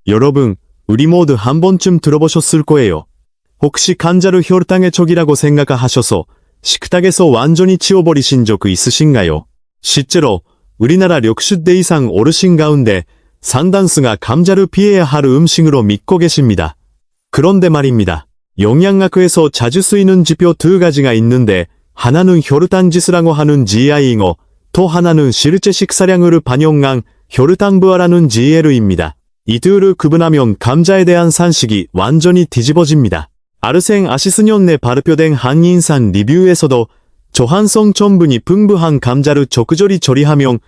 여러분, 우리 모두 한 번쯤 들어보셨을 거예요. 혹시 감자를 혈당의 적이라고 생각하셔서 식탁에서 완전히 치워버리신 적 있으신가요? 실제로 우리나라 60대 이상 어르신 가운데 상당수가 감자를 피해야 할 음식으로 믿고 계십니다. 그런데 말입니다. 영양학에서 자주 쓰이는 지표 두 가지가 있는데 하나는 혈당 지수라고 하는 GI이고 또 하나는 실제 식사량을 반영한 혈당부하라는 GL입니다. 이 둘을 구분하면 감자에 대한 상식이 완전히 뒤집어집니다. 아르생 아시스년에 발표된 한인상 리뷰에서도 저항성 전분이 풍부한 감자를 적절히 조리하면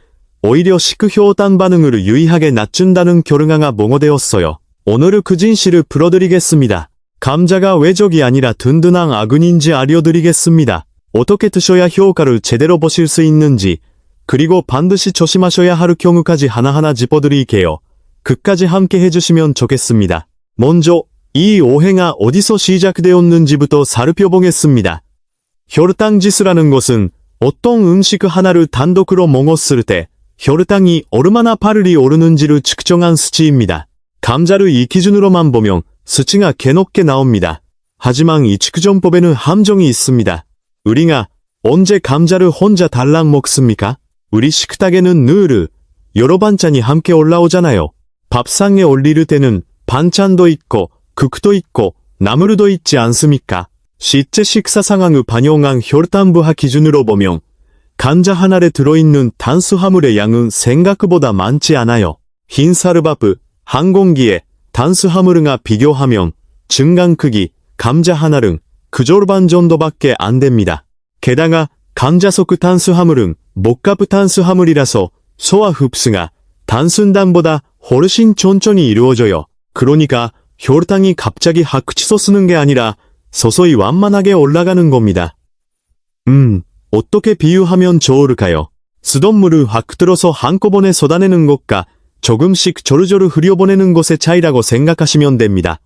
오히려 식효단 반응을 유의하게 낮춘다는 결과가 보고되었어요. 오늘은 그 진실을 풀어드리겠습니다. 감자가 왜 적이 아니라 든든한 아군인지 알려드리겠습니다. 어떻게 드셔야 효과를 제대로 보실 수 있는지, 그리고 반드시 조심하셔야 할 경우까지 하나하나 짚어드릴게요. 끝까지 함께 해주시면 좋겠습니다. 먼저 이 오해가 어디서 시작되었는지부터 살펴보겠습니다. 혈당 지수라는 것은 어떤 음식 하나를 단독으로 먹었을 때 혈당이 얼마나 빨리 오르는지를 측정한 수치입니다. 감자를 이 기준으로만 보면 수치가 개높게 나옵니다. 하지만 이 측정법에는 함정이 있습니다. 우리가 언제 감자를 혼자 달랑 먹습니까? 우리 식탁에는 늘 여러 반찬이 함께 올라오잖아요. 밥상에 올릴 때는 반찬도 있고 국도 있고 나물도 있지 않습니까? 실제 식사 상황을 반영한 혈당부하 기준으로 보면 감자 하나에 들어있는 탄수화물의 양은 생각보다 많지 않아요. 흰쌀밥 한 공기에 탄수화물과 비교하면 중간 크기 감자 하나는 그 절반 정도밖에 안 됩니다. 게다가 감자 속 탄수화물은 목갑 탄수화물이라서 소화 흡수가 단순당보다 훨씬 천천히 이루어져요. 그러니까 혈당이 갑자기 확 치솟는 게 아니라 서서히 완만하게 올라가는 겁니다. 어떻게 비유하면 좋을까요? 수돗물을 확 들어서 한꺼번에 쏟아내는 것과 조금씩 조르조르 흐려보내는 것의 차이라고 생각하시면 됩니다.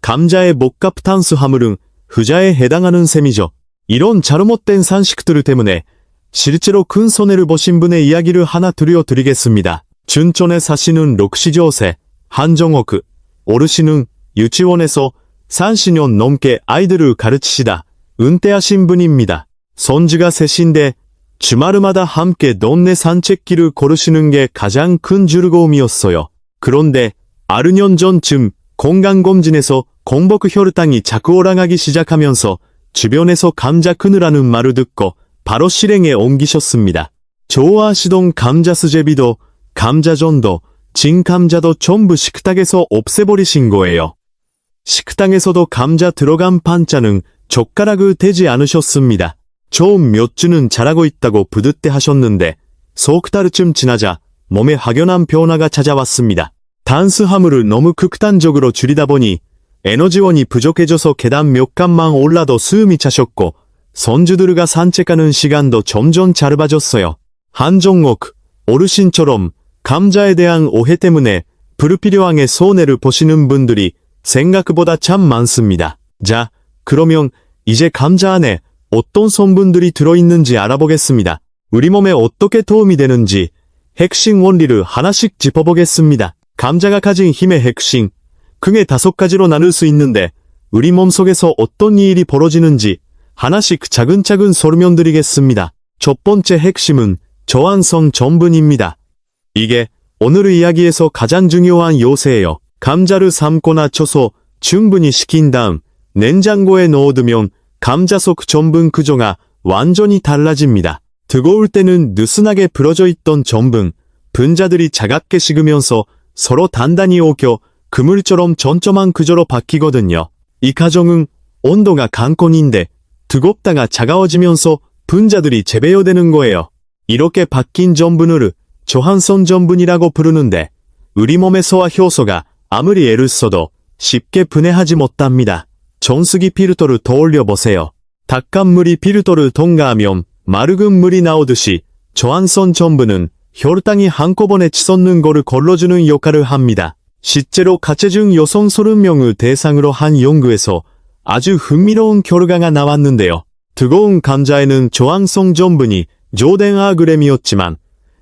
감자의 목갑 탄수화물은 후자에 해당하는 셈이죠. 이런 잘못된 상식들 때문에 실제로 큰 손해를 보신 분의 이야기를 하나 들려드리겠습니다. 춘천에 사시는 65세 한정옥 어르신은 유치원에서 30년 넘게 아이들을 가르치시다 은퇴하신 분입니다. 손주가 셋인데 주말마다 함께 동네 산책길을 걸으시는 게 가장 큰 즐거움이었어요. 그런데 아르 년 전쯤 건강검진에서 공복 혈당이 자꾸 올라가기 시작하면서 주변에서 감자 끊으라는 말을 듣고 바로 실행에 옮기셨습니다. 좋아하시던 감자 수제비도 감자전도 진감자도 전부 식탁에서 없애버리신 거예요. 식당에서도 감자 들어간 반찬은 젓가락을 대지 않으셨습니다. 처음 몇 주는 잘하고 있다고 부듯해 하셨는데 석 달쯤 지나자 몸에 확연한 변화가 찾아왔습니다. 탄수화물을 너무 극단적으로 줄이다 보니 에너지원이 부족해져서 계단 몇 칸만 올라도 숨이 차셨고 손주들과 산책하는 시간도 점점 짧아졌어요. 한정옥 어르신처럼 감자에 대한 오해 때문에 불필요하게 손해를 보시는 분들이 생각보다 참 많습니다. 자, 그러면 이제 감자 안에 어떤 성분들이 들어있는지 알아보겠습니다. 우리 몸에 어떻게 도움이 되는지 핵심 원리를 하나씩 짚어보겠습니다. 감자가 가진 힘의 핵심, 크게 5가지로 나눌 수 있는데 우리 몸속에서 어떤 일이 벌어지는지 하나씩 차근차근 설명드리겠습니다. 첫 번째 핵심은 저항성 전분입니다. 이게 오늘 이야기에서 가장 중요한 요소예요. 감자를 삶거나 쳐서 충분히 식힌 다음 냉장고에 넣어두면 감자 속 전분 구조가 완전히 달라집니다. 뜨거울 때는 느슨하게 불어져 있던 전분, 분자들이 차갑게 식으면서 서로 단단히 옥여 그물처럼 촘촘한 구조로 바뀌거든요. 이 과정은 온도가 관건인데 뜨겁다가 차가워지면서 분자들이 재배어되는 거예요. 이렇게 바뀐 전분을 저항성 전분이라고 부르는데 우리 몸의 소화 효소가 아무리 애를 써도 쉽게 분해하지 못합니다. 정수기 필터를 떠올려보세요. 탁한 물이 필터를 통과하면 맑은 물이 나오듯이 저항성 전분은 혈당이 한꺼번에 치솟는 거를 걸러주는 역할을 합니다. 실제로 가체중 여성 30명을 대상으로 한 연구에서 아주 흥미로운 결과가 나왔는데요. 뜨거운 감자에는 저항성 전분이 0.5g이었지만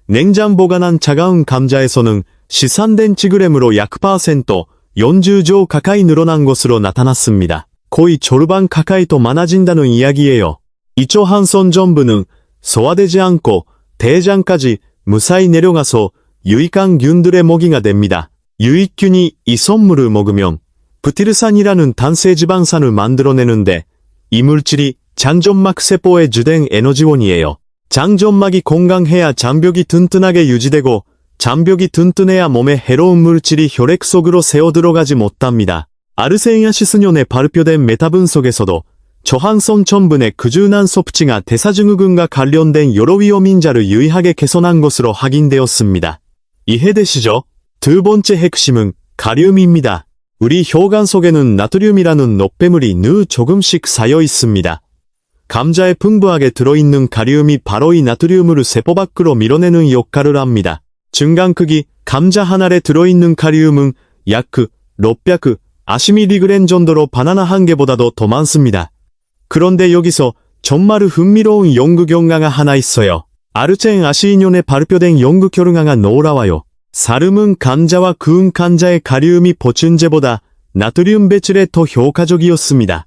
냉장 보관한 차가운 감자에서는 시산된 7g으로 약 10% 40조 가까이 늘어난 것으로 나타났습니다. 거의 절반 가까이 더 많아진다는 이야기예요. 이초 한선 전부는 소화되지 않고 대장까지 무사히 내려가서 유익한 균들의 먹이가 됩니다. 유익균이 이 선물을 먹으면 부티르산이라는 단세지방산을 만들어내는데 이 물질이 장점막 세포의 주된 에너지원이에요. 장점막이 건강해야 장벽이 튼튼하게 유지되고 장벽이 튼튼해야 몸에 해로운 물질이 혈액 속으로 새어 들어가지 못합니다. 아르세니아시스년에 발표된 메타 분석에서도 저항성 전분의 꾸준한 섭취가 대사증후군과 관련된 여러 위험인자를 유의하게 개선한 것으로 확인되었습니다. 이해되시죠? 두 번째 핵심은 가리움입니다. 우리 혈관 속에는 나트륨이라는 노폐물이 늘 조금씩 쌓여 있습니다. 감자에 풍부하게 들어있는 가리움이 바로 이 나트륨을 세포 밖으로 밀어내는 역할을 합니다. 중간 크기 감자 한 알에 들어있는 가리움은 약 600아시밀리그램 정도로 바나나 한 개보다도 더 많습니다. 그런데 여기서 정말 흥미로운 연구 결과가 하나 있어요. 아르첸 아시인년에 발표된 연구 결과가 놀라워요. 삶은 감자와 구운 감자의 가리움이 보충제보다 나트륨 배출에 더 효과적이었습니다.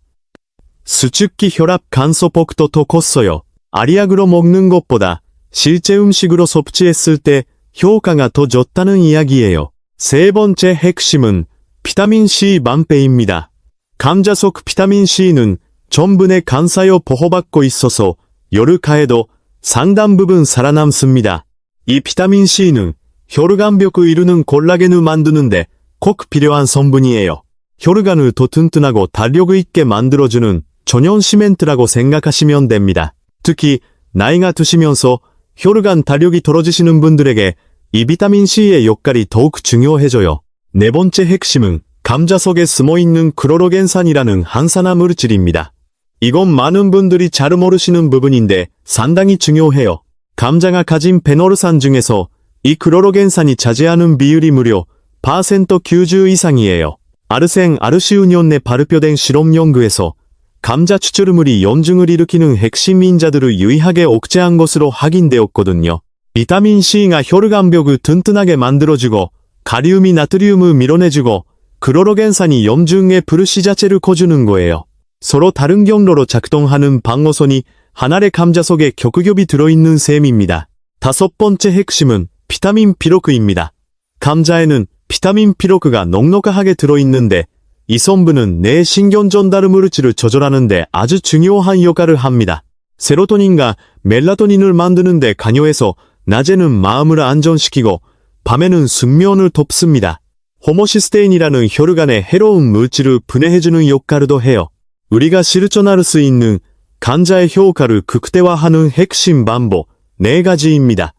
수축기 혈압 간소폭도 더 컸어요. 알약으로 먹는 것보다 실제 음식으로 섭취했을 때 효과가 더 좋다는 이야기예요. 세 번째 핵심은 비타민C 만배입니다. 감자 속 비타민C는 전분의 간사여 보호받고 있어서 열흘가에도 상당 부분 살아남습니다. 이 비타민C는 혈관벽을 이루는 콜라겐을 만드는데 꼭 필요한 성분이에요. 혈관을 더 튼튼하고弾力 있게 만들어주는 전용 시멘트라고 생각하시면 됩니다. 특히 나이가 드시면서 혈관弾力이 떨어지시는 분들에게 이 비타민C의 역할이 더욱 중요해져요. 네 번째 핵심은 감자 속에 숨어있는 클로로겐산이라는 항산화 물질입니다. 이건 많은 분들이 잘 모르시는 부분인데 상당히 중요해요. 감자가 가진 페놀산 중에서 이 클로로겐산이 차지하는 비율이 무려 90% 이상이에요. 아르센 아르시우년에 발표된 실험 연구에서 감자 추출물이 염증을 일으키는 핵심 인자들을 유의하게 억제한 것으로 확인되었거든요. 비타민C가 혈관벽을 튼튼하게 만들어주고 가리움이 나트륨을 밀어내주고 클로로겐산이 염증의 불씨 자체를 꺼주는 거예요. 서로 다른 경로로 작동하는 방어선이 한 알의 감자 속에 겹겹이 들어있는 셈입니다. 다섯 번째 핵심은 비타민 B로그입니다. 감자에는 비타민 B로그가 넉넉하게 들어있는데 이 성분은 뇌 신경 전달 물질을 조절하는데 아주 중요한 역할을 합니다. 세로토닌과 멜라토닌을 만드는데 관여해서 낮에는 마음을 안정시키고 밤에는 숙면을 돕습니다. 호모시스테인이라는 혈관에 해로운 물질을 분해해주는 역할도 해요. 우리가 실천할 수 있는 감자의 효과를 극대화하는 핵심 방법 4가지입니다.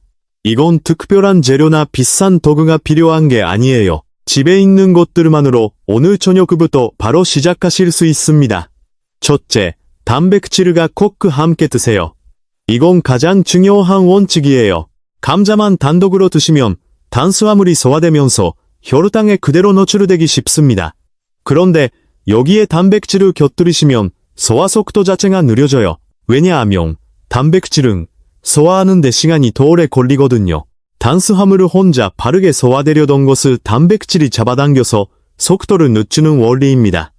이건 특별한 재료나 비싼 도구가 필요한 게 아니에요. 집에 있는 것들만으로 오늘 저녁부터 바로 시작하실 수 있습니다. 첫째, 단백질과 꼭 함께 드세요. 이건 가장 중요한 원칙이에요. 감자만 단독으로 드시면 탄수화물이 소화되면서 혈당에 그대로 노출되기 쉽습니다. 그런데 여기에 단백질을 곁들이시면 소화 속도 자체가 느려져요. 왜냐하면 단백질은 소화하는 데 시간이 더 오래 걸리거든요. 탄수화물을 혼자 빠르게 소화되려던 것을 단백질이 잡아당겨서 속도를 늦추는 원리입니다.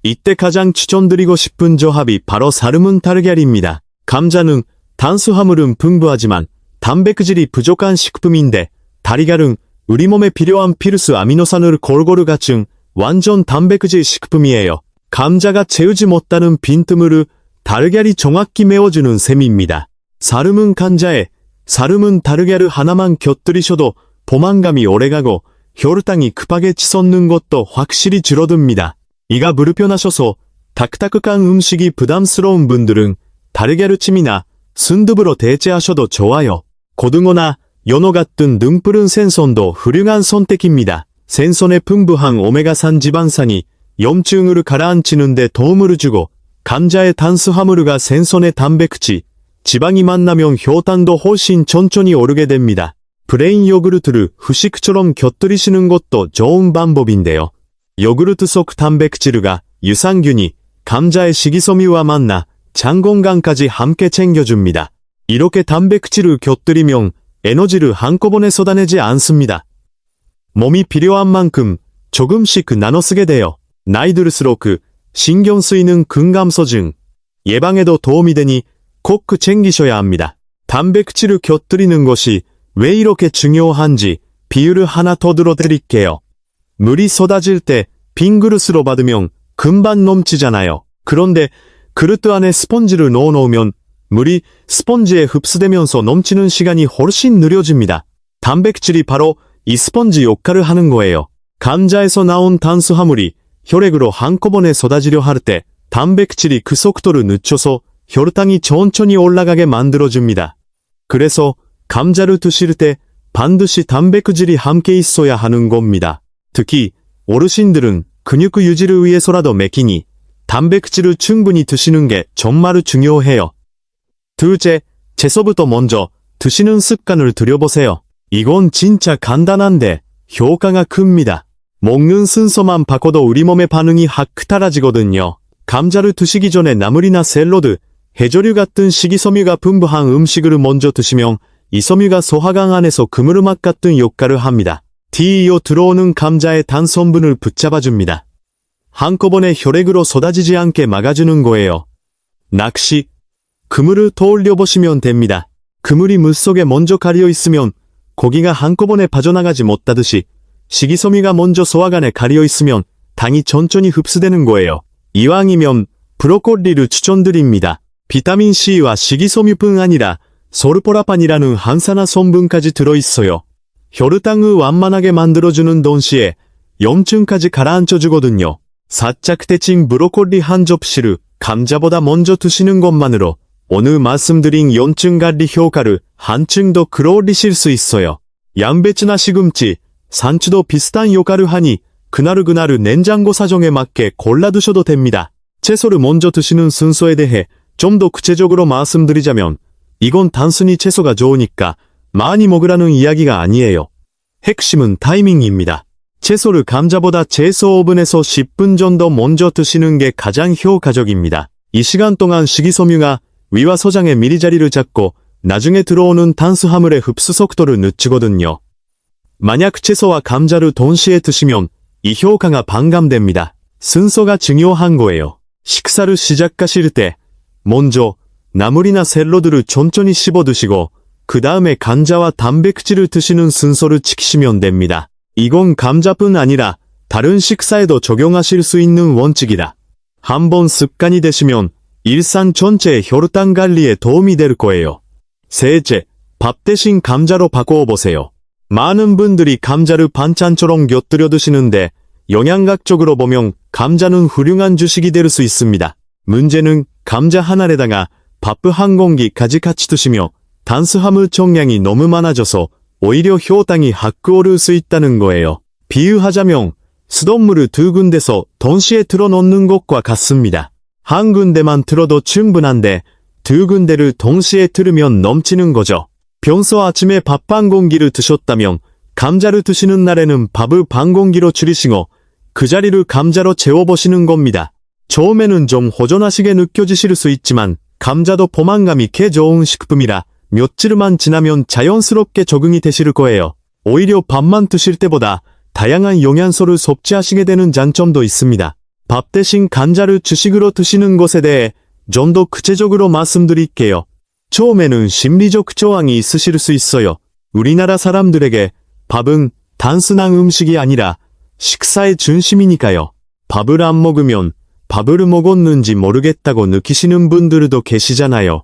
이때 가장 추천드리고 싶은 조합이 바로 삶은 달걀입니다. 감자는 탄수화물은 풍부하지만 단백질이 부족한 식품인데 달걀은 우리 몸에 필요한 필수 아미노산을 골고루 갖춘 완전 단백질 식품이에요. 감자가 채우지 못하는 빈틈을 달걀이 정확히 메워주는 셈입니다. 삶은 감자에 삶은 달걀을 하나만 곁들이셔도 포만감이 오래가고 혈당이 급하게 치솟는 것도 확실히 줄어듭니다. 이가 불편하셔서 딱딱한 음식이 부담스러운 분들은 달걀찜이나 순두부로 대체하셔도 좋아요. 고등어나 연어 같은 등푸른 생선도 훌륭한 선택입니다. 생선의 풍부한 오메가3 지방산이 염증을 가라앉히는 데 도움을 주고 감자의 탄수화물과 생선의 단백질, 지방이 만나면 혈당도 훨씬 천천히 오르게 됩니다. 플레인 요구르트를 후식처럼 곁들이시는 것도 좋은 방법인데요. 요구르트 속 단백질과 유산균이 감자의 식이섬유와 만나 장 건강까지 함께 챙겨줍니다. 이렇게 단백질을 곁들이면 에너지를 한꺼번에 쏟아내지 않습니다. 몸이 필요한 만큼 조금씩 나눠 쓰게 돼요. 나이 들수록 신경 쓰이는 근감소증 예방에도 도움이 되니 꼭 챙기셔야 합니다. 단백질을 곁들이는 것이 왜 이렇게 중요한지 비유를 하나 더 들어드릴게요. 물이 쏟아질 때 빈 그릇으로 받으면 금방 넘치잖아요. 그런데 그릇 안에 스펀지를 넣어 놓으면 물이 스펀지에 흡수되면서 넘치는 시간이 훨씬 느려집니다. 단백질이 바로 이 스펀지 역할을 하는 거예요. 감자에서 나온 탄수화물이 혈액으로 한꺼번에 쏟아지려 할 때 단백질이 그 속도를 늦춰서 혈당이 천천히 올라가게 만들어줍니다. 그래서 감자를 드실 때 반드시 단백질이 함께 있어야 하는 겁니다. 특히 어르신들은 근육 유지를 위해서라도 매끼니 단백질을 충분히 드시는 게 정말 중요해요. 둘째, 채소부터 먼저 드시는 습관을 들여보세요. 이건 진짜 간단한데 효과가 큽니다. 먹는 순서만 바꿔도 우리 몸의 반응이 확 달라지거든요. 감자를 드시기 전에 나물이나 샐러드, 해조류 같은 식이섬유가 풍부한 음식을 먼저 드시면 이 섬유가 소화관 안에서 그물음악 같은 역할을 합니다. 뒤이어 들어오는 감자의 탄수화물을 붙잡아줍니다. 한꺼번에 혈액으로 쏟아지지 않게 막아주는 거예요. 낚시, 그물을 떠올려 보시면 됩니다. 그물이 물속에 먼저 가려 있으면 고기가 한꺼번에 빠져나가지 못하듯이 식이섬유가 먼저 소화관에 가려 있으면 당이 천천히 흡수되는 거예요. 이왕이면 브로콜리를 추천드립니다. 비타민C와 식이섬유뿐 아니라 소르포라판이라는 항산화 성분까지 들어있어요. 혈당을 완만하게 만들어주는 동시에 염증까지 가라앉혀주거든요. 살짝 데친 브로콜리 한 접시를 감자보다 먼저 드시는 것만으로 오늘 말씀드린 염증 관리 효과를 한층 더 끌어올리실 수 있어요. 양배추나 시금치, 상추도 비슷한 효과를 하니 그날을 냉장고 사정에 맞게 골라 드셔도 됩니다. 채소를 먼저 드시는 순서에 대해 좀 더 구체적으로 말씀드리자면 이건 단순히 채소가 좋으니까 많이 먹으라는 이야기가 아니에요. 핵심은 타이밍입니다. 채소를 감자보다 최소 5분에서 10분 정도 먼저 드시는 게 가장 효과적입니다. 이 시간 동안 식이섬유가 위와 소장에 미리 자리를 잡고 나중에 들어오는 탄수화물의 흡수 속도를 늦추거든요. 만약 채소와 감자를 동시에 드시면 이 효과가 반감됩니다. 순서가 중요한 거예요. 식사를 시작하실 때 먼저 나물이나 샐러드를 천천히 씹어 드시고 그 다음에 감자와 단백질을 드시는 순서를 지키시면 됩니다. 이건 감자뿐 아니라 다른 식사에도 적용하실 수 있는 원칙이라 한번 습관이 되시면 일상 전체의 혈당 관리에 도움이 될 거예요. 셋째, 밥 대신 감자로 바꾸어 보세요. 많은 분들이 감자를 반찬처럼 곁들여 드시는데 영양학적으로 보면 감자는 훌륭한 주식이 될 수 있습니다. 문제는 감자 하나에다가 밥 한 공기까지 같이 드시며 탄수화물 총량이 너무 많아져서 오히려 혈당이 확 오를 수 있다는 거예요. 비유하자면 수돗물을 두 군데서 동시에 틀어 놓는 것과 같습니다. 한 군데만 틀어도 충분한데 두 군데를 동시에 틀으면 넘치는 거죠. 평소 아침에 밥 반 공기를 드셨다면 감자를 드시는 날에는 밥을 반 공기로 줄이시고 그 자리를 감자로 채워보시는 겁니다. 처음에는 좀 허전하시게 느껴지실 수 있지만 감자도 포만감이 꽤 좋은 식품이라 며칠만 지나면 자연스럽게 적응이 되실 거예요. 오히려 밥만 드실 때보다 다양한 영양소를 섭취하시게 되는 장점도 있습니다. 밥 대신 감자를 주식으로 드시는 것에 대해 좀 더 구체적으로 말씀드릴게요. 처음에는 심리적 저항이 있으실 수 있어요. 우리나라 사람들에게 밥은 단순한 음식이 아니라 식사의 중심이니까요. 밥을 안 먹으면 밥을 먹었는지 모르겠다고 느끼시는 분들도 계시잖아요.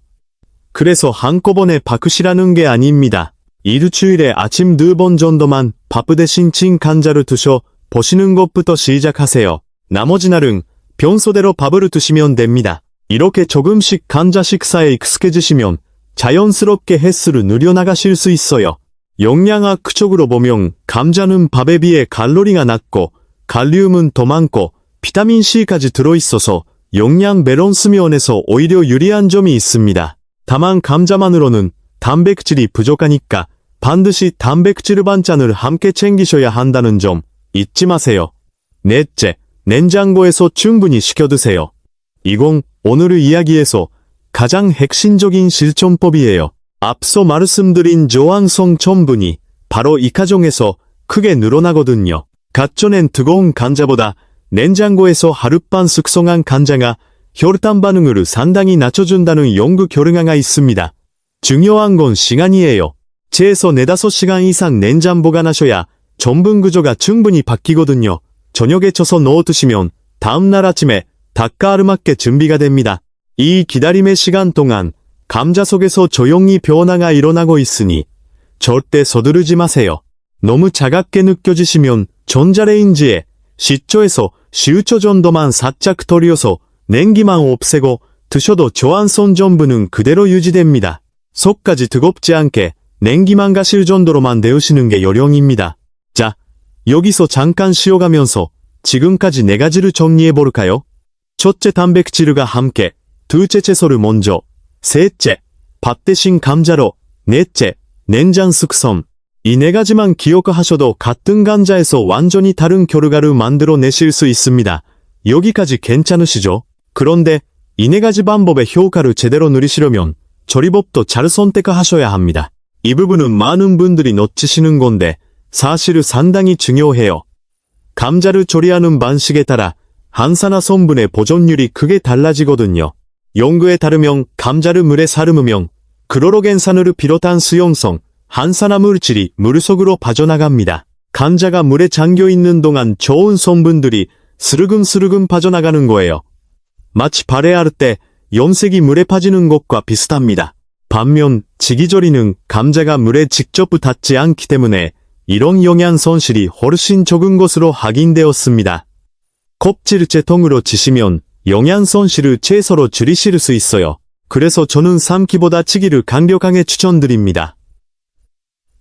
그래서 한꺼번에 바꾸시라는 게 아닙니다. 일주일에 아침 2번 정도만 밥 대신 찐 감자를 드셔 보시는 것부터 시작하세요. 나머지 날은 평소대로 밥을 드시면 됩니다. 이렇게 조금씩 감자 식사에 익숙해지시면 자연스럽게 횟수를 늘려나가실 수 있어요. 영양학적으로 보면 감자는 밥에 비해 칼로리가 낮고 칼륨은 더 많고 비타민C까지 들어있어서 영양 밸런스 면에서 오히려 유리한 점이 있습니다. 다만 감자만으로는 단백질이 부족하니까 반드시 단백질 반찬을 함께 챙기셔야 한다는 점 잊지 마세요. 넷째, 냉장고에서 충분히 식혀 드세요. 이건 오늘의 이야기에서 가장 핵심적인 실천법이에요. 앞서 말씀드린 저항성 성분이 바로 이 과정에서 크게 늘어나거든요. 갓쪄낸 뜨거운 감자보다 냉장고에서 하룻밤 숙성한 감자가 혈당 반응을 상당히 낮춰준다는 연구 결과가 있습니다. 중요한 건 시간이에요. 최소 4~5시간 이상 냉장 보관하셔야 전분 구조가 충분히 바뀌거든요. 저녁에 쳐서 넣어두시면 다음날 아침에 닭과 알맞게 준비가 됩니다. 이 기다림의 시간 동안 감자 속에서 조용히 변화가 일어나고 있으니 절대 서두르지 마세요. 너무 차갑게 느껴지시면 전자레인지에 10초에서 15초 정도만 살짝 돌려서 냉기만 없애고 드셔도 저한선 전분은 그대로 유지됩니다. 속까지 뜨겁지 않게 냉기만 가실 정도로만 데우시는 게 요령입니다. 자, 여기서 잠깐 쉬어가면서 지금까지 4가지를 정리해볼까요? 첫째, 단백질과 함께. 둘째, 채소를 먼저. 셋째, 밥 대신 감자로. 넷째, 냉장 숙성. 이 4가지만 기억하셔도 같은 감자에서 완전히 다른 결과를 만들어내실 수 있습니다. 여기까지 괜찮으시죠? 그런데 이 4가지 방법의 효과를 제대로 누리시려면 조리법도 잘 선택하셔야 합니다. 이 부분은 많은 분들이 놓치시는 건데 사실 상당히 중요해요. 감자를 조리하는 방식에 따라 항산화 성분의 보존율이 크게 달라지거든요. 연구에 따르면 감자를 물에 삶으면 크로로겐산을 비롯한 수용성, 항산화 물질이 물 속으로 빠져나갑니다. 감자가 물에 잠겨있는 동안 좋은 성분들이 스르금스르금 빠져나가는 거예요. 마치 발효할 때 염색이 물에 빠지는 것과 비슷합니다. 반면 지기조리는 감자가 물에 직접 닿지 않기 때문에 이런 영양 손실이 훨씬 적은 것으로 확인되었습니다. 껍질째 통으로 치시면 영양 손실을 최소로 줄이실 수 있어요. 그래서 저는 삶기보다 찌기를 강력하게 추천드립니다.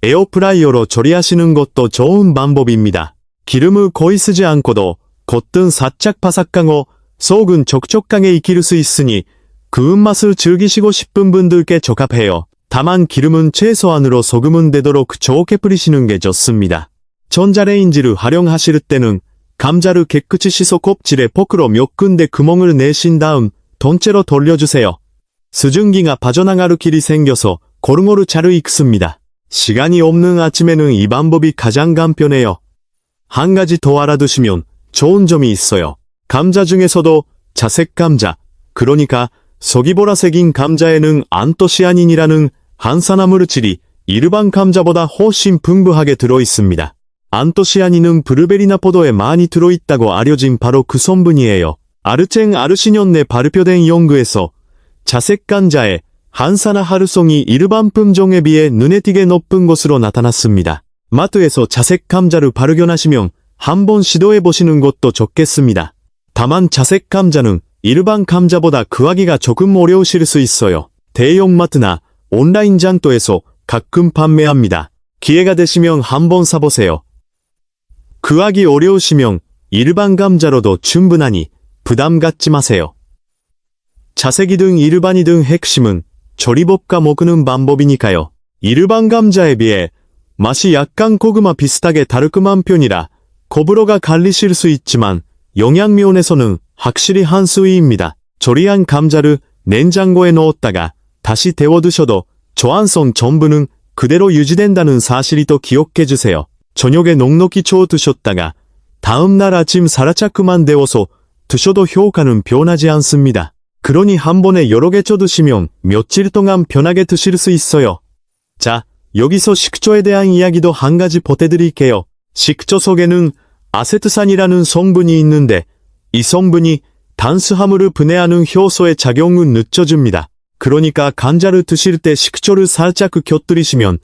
에어프라이어로 조리하시는 것도 좋은 방법입니다. 기름을 거의 쓰지 않고도 겉은 살짝 바삭하고 속은 촉촉하게 익힐 수 있으니 그 맛을 즐기시고 싶은 분들께 적합해요. 다만 기름은 최소한으로 소금은 되도록 좋게 뿌리시는 게 좋습니다. 전자레인지를 활용하실 때는 감자를 깨끗이 씻어 껍질에 포크로 몇 군데 구멍을 내신 다음 통째로 돌려주세요. 수증기가 빠져나갈 길이 생겨서 고루고루 잘 익습니다. 시간이 없는 아침에는 이 방법이 가장 간편해요. 한 가지 더 알아두시면 좋은 점이 있어요. 감자 중에서도 자색 감자, 그러니까 속이 보라색인 감자에는 안토시아닌이라는 항산화 물질이 일반 감자보다 훨씬 풍부하게 들어있습니다. 안토시아닌은 블루베리나 포도에 많이 들어있다고 알려진 바로 그 성분이에요. 아르첸 아르시년에 발표된 연구에서 자색 감자의 항산화 활성이 일반 품종에 비해 눈에 띄게 높은 것으로 나타났습니다. 마트에서 자색 감자를 발견하시면 한번 시도해보시는 것도 좋겠습니다. 다만 자색 감자는 일반 감자보다 구하기가 조금 어려우실 수 있어요. 대형마트나 온라인 장터에서 가끔 판매합니다. 기회가 되시면 한번 사보세요. 구하기 어려우시면 일반 감자로도 충분하니 부담 갖지 마세요. 자색이든 일반이든 핵심은 조리법과 먹는 방법이니까요. 일반 감자에 비해 맛이 약간 고구마 비슷하게 달콤한 편이라 호불호가 갈리실 수 있지만 영양면에서는 확실히 한 수위입니다. 조리한 감자를 냉장고에 넣었다가 다시 데워 드셔도 저항성 전분은 그대로 유지된다는 사실이 또 기억해주세요. 저녁에 넉넉히 저어 드셨다가 다음날 아침 살짝만 데워서 드셔도 효과는 변하지 않습니다. 그러니 한 번에 여러 개 쪄 드시면 며칠 동안 편하게 드실 수 있어요. 자, 여기서 식초에 대한 이야기도 한 가지 보태드릴게요. 식초 속에는 아세트산이라는 성분이 있는데 이 성분이 탄수화물을 분해하는 효소의 작용을 늦춰줍니다. 그러니까 감자를 드실 때 식초를 살짝 곁들이시면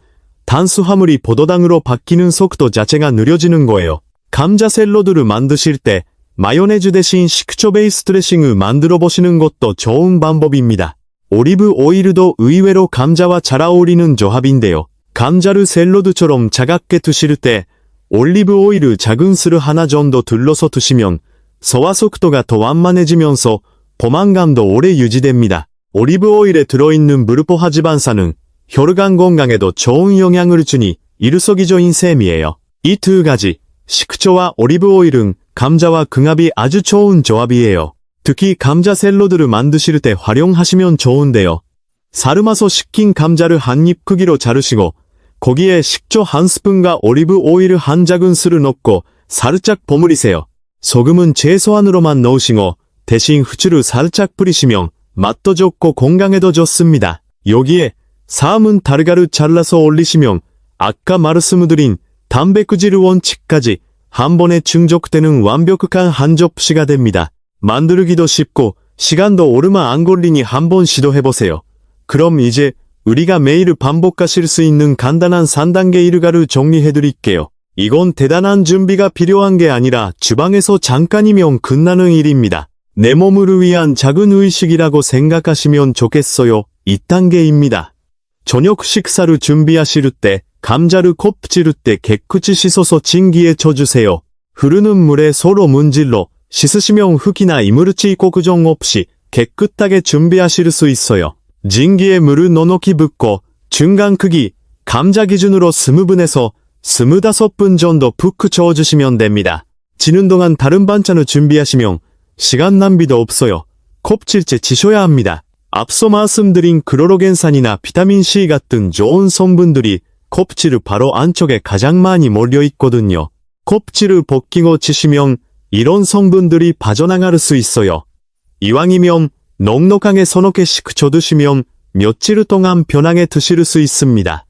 탄수화물이 포도당으로 바뀌는 속도 자체가 느려지는 거예요. 감자 샐러드를 만드실 때 마요네즈 대신 식초 베이스 드레싱을 만들어 보시는 것도 좋은 방법입니다. 올리브 오일도 의외로 감자와 잘 어울리는 조합인데요. 감자를 샐러드처럼 차갑게 드실 때 올리브 오일을 작은 스를 하나 정도 둘러서 드시면 소화 속도가 더 완만해지면서 포만감도 오래 유지됩니다. 올리브 오일에 들어있는 무르포화 지방산은 혈관 건강에도 좋은 영향을 주니 일석이조인 셈이에요. 이 두 가지, 식초와 올리브 오일은 감자와 궁합이 아주 좋은 조합이에요. 특히 감자 샐러드를 만드실 때 활용하시면 좋은데요. 삶아서 식힌 감자를 한 입 크기로 자르시고 거기에 식초 한 스푼과 올리브 오일 한 작은술을 넣고 살짝 버무리세요. 소금은 최소한으로만 넣으시고 대신 후추를 살짝 뿌리시면 맛도 좋고 건강에도 좋습니다. 여기에 삶은 달걀을 잘라서 올리시면 아까 말씀드린 단백질 원칙까지 한 번에 충족되는 완벽한 한 접시가 됩니다. 만들기도 쉽고 시간도 얼마 안 걸리니 한번 시도해보세요. 그럼 이제 우리가 매일 반복하실 수 있는 간단한 3단계 일과를 정리해드릴게요. 이건 대단한 준비가 필요한 게 아니라 주방에서 잠깐이면 끝나는 일입니다. 내 몸을 위한 작은 의식이라고 생각하시면 좋겠어요. 2단계입니다. 저녁 식사를 준비하실 때 감자를 껍질을 때 깨끗이 씻어서 징기에 쳐주세요. 흐르는 물에 서로 문질러 씻으시면 흙이나 이물질 걱정 없이 깨끗하게 준비하실 수 있어요. 징기에 물을 넉넉히 붓고 중간 크기 감자 기준으로 20분에서 25분 정도 푹 저어주시면 됩니다. 지는 동안 다른 반찬을 준비하시면 시간 낭비도 없어요. 껍질째 지셔야 합니다. 앞서 말씀드린 크로로겐산이나 비타민C 같은 좋은 성분들이 껍질을 바로 안쪽에 가장 많이 몰려있거든요. 껍질을 벗기고 치시면 이런 성분들이 빠져나갈 수 있어요. 이왕이면 넉넉하게 서너 개씩 쳐두시면 며칠 동안 편하게 드실 수 있습니다.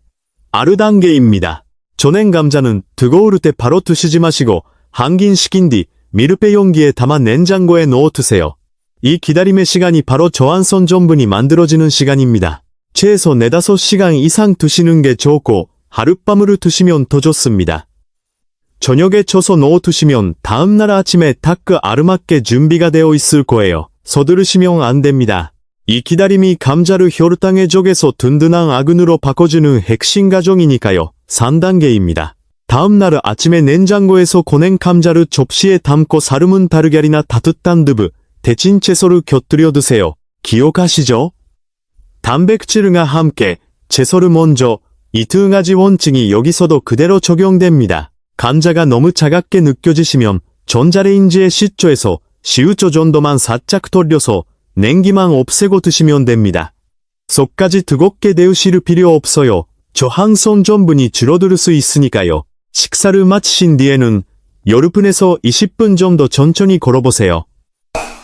아르 단계입니다. 전엔 감자는 뜨거울 때 바로 드시지 마시고 한긴 식힌 뒤 밀폐 용기에 담아 냉장고에 넣어 두세요. 이 기다림의 시간이 바로 저한선 전분이 만들어지는 시간입니다. 최소 4~5시간 이상 두시는 게 좋고 하룻밤을 두시면 더 좋습니다. 저녁에 쳐서 넣어 두시면 다음날 아침에 딱 그 알맞게 준비가 되어 있을 거예요. 서두르시면 안 됩니다. 이 기다림이 감자를 혈당의 쪽에서 든든한 아균으로 바꿔주는 핵심 과정이니까요. 3단계입니다. 다음날 아침에 냉장고에서 꺼낸 감자를 접시에 담고 삶은 달걀이나 따뜻한 두부, 데친 채소를 곁들여 드세요. 기억하시죠? 단백질과 함께 채소를 먼저 이 두 가지 원칙이 여기서도 그대로 적용됩니다. 감자가 너무 차갑게 느껴지시면 전자레인지에 10초에서 15초 정도만 살짝 돌려서 냉기만 없애고 드시면 됩니다. 속까지 뜨겁게 데우실 필요 없어요. 저항성 전분이 줄어들 수 있으니까요. 식사를 마치신 뒤에는 10분에서 20분 정도 천천히 걸어보세요.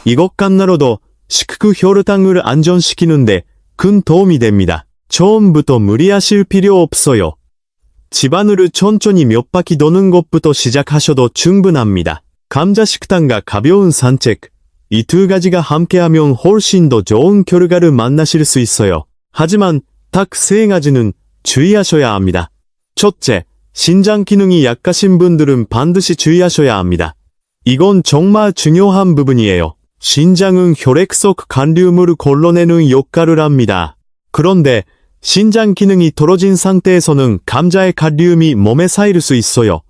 이것만으로도 식후 혈당을 안정시키는데 큰 도움이 됩니다. 처음부터 무리하실 필요 없어요. 집안을 천천히 몇 바퀴 도는 것부터 시작하셔도 충분합니다. 감자 식단과 가벼운 산책, 이 두 가지가 함께하면 훨씬 더 좋은 결과를 만나실 수 있어요. 하지만 딱 3가지는 주의하셔야 합니다. 첫째, 신장 기능이 약하신 분들은 반드시 주의하셔야 합니다. 이건 정말 중요한 부분이에요. 신장은 혈액 속 간류물을 걸러내는 역할을 합니다. 그런데 신장 기능이 떨어진 상태에서는 감자의 칼륨이 몸에 쌓일 수 있어요.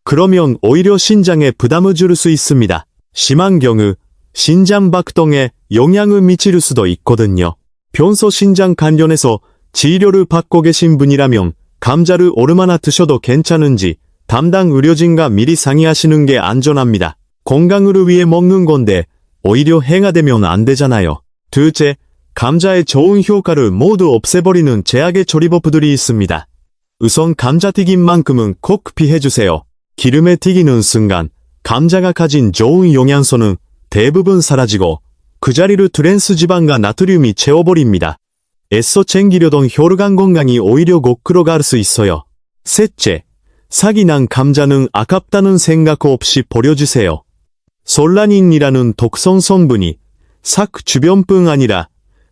그러면 오히려 신장에 부담을 줄 수 있습니다. 심한 경우 신장 박동에 영향을 미칠 수도 있거든요. 평소 신장 관련해서 치료를 받고 계신 분이라면 감자를 얼마나 드셔도 괜찮은지 담당 의료진과 미리 상의하시는 게 안전합니다. 건강을 위해 먹는 건데 오히려 해가 되면 안 되잖아요. 둘째, 감자의 좋은 효과를 모두 없애버리는 제약의 조리법들이 있습니다. 우선 감자튀김만큼은 꼭 피해주세요. 기름에 튀기는 순간 감자가 가진 좋은 영양소는 대부분 사라지고 그 자리를 트랜스 지방과 나트륨이 채워버립니다. 애써 챙기려던 혈관 건강이 오히려 거꾸로 갈 수 있어요. 셋째, 사기 난 감자는 아깝다는 생각 없이 버려주세요. 솔라닌이라는 독성 성분이 삭 주변뿐 아니라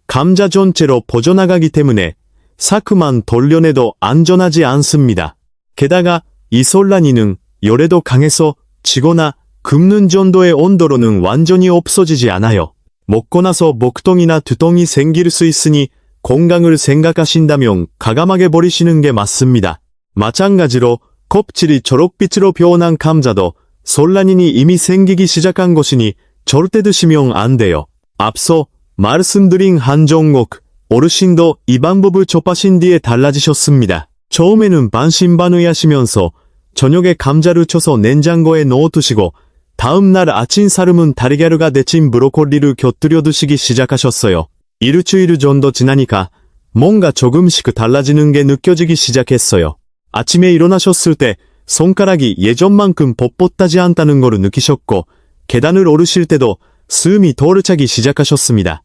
감자 전체로 퍼져나가기 때문에 삭만 돌려내도 안전하지 않습니다. 게다가 이 솔라닌은 열에도 강해서 지거나 굽는 정도의 온도로는 완전히 없어지지 않아요. 먹고 나서 목통이나 두통이 생길 수 있으니 건강을 생각하신다면 과감하게 버리시는 게 맞습니다. 마찬가지로 껍질이 초록빛으로 변한 감자도 솔라닌이 이미 생기기 시작한 것이니 절대 드시면 안 돼요. 앞서 말씀드린 한 종목, 어르신도 이 방법을 접하신 뒤에 달라지셨습니다. 처음에는 반신반의하시면서 저녁에 감자를 쳐서 냉장고에 넣어두시고 다음날 아침 삶은 달걀과 데친 브로콜리를 곁들여 두시기 시작하셨어요. 일주일 정도 지나니까 뭔가 조금씩 달라지는 게 느껴지기 시작했어요. 아침에 일어나셨을 때 손가락이 예전만큼 뻣뻣하지 않다는 거를 느끼셨고, 계단을 오르실 때도 숨이 도르차기 시작하셨습니다.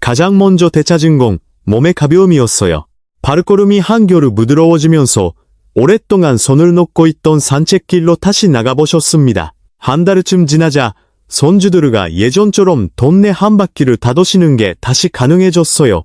가장 먼저 되찾은 건 몸의 가벼움이었어요. 발걸음이 한결 부드러워지면서 오랫동안 손을 놓고 있던 산책길로 다시 나가보셨습니다. 한 달쯤 지나자 손주들과 예전처럼 동네 한 바퀴를 다 도시는 게 다시 가능해졌어요.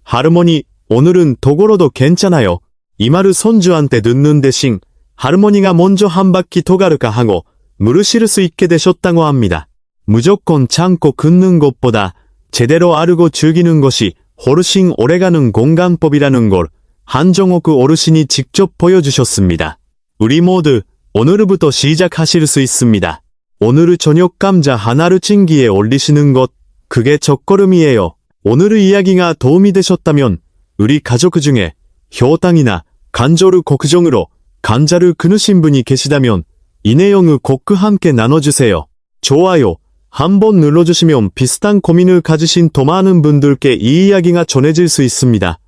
할머니, 오늘은 도걸어도 괜찮아요. 이 말을 손주한테 듣는 대신 할머니가 먼저 한 바퀴 더 가를까 하고 물으실 수 있게 되셨다고 합니다. 무조건 참고 긋는 것보다 제대로 알고 즐기는 것이 훨씬 오래가는 건강법이라는 걸 한정옥 어르신이 직접 보여주셨습니다. 우리 모두 오늘부터 시작하실 수 있습니다. 오늘 저녁 감자 하나를 찜기에 올리시는 것, 그게 첫걸음이에요. 오늘 이야기가 도움이 되셨다면 우리 가족 중에 혈당이나 관절 걱정으로 감자를 끊으신 분이 계시다면 이 내용을 꼭 함께 나눠주세요. 좋아요 한번 눌러주시면 비슷한 고민을 가지신 더 많은 분들께 이 이야기가 전해질 수 있습니다.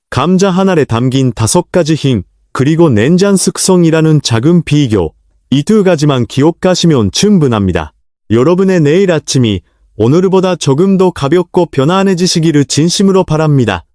감자 하나에 담긴 5가지 힘, 그리고 냉장 숙성이라는 작은 비교, 이 2가지만 기억하시면 충분합니다. 여러분의 내일 아침이 오늘보다 조금 더 가볍고 편안해지시기를 진심으로 바랍니다.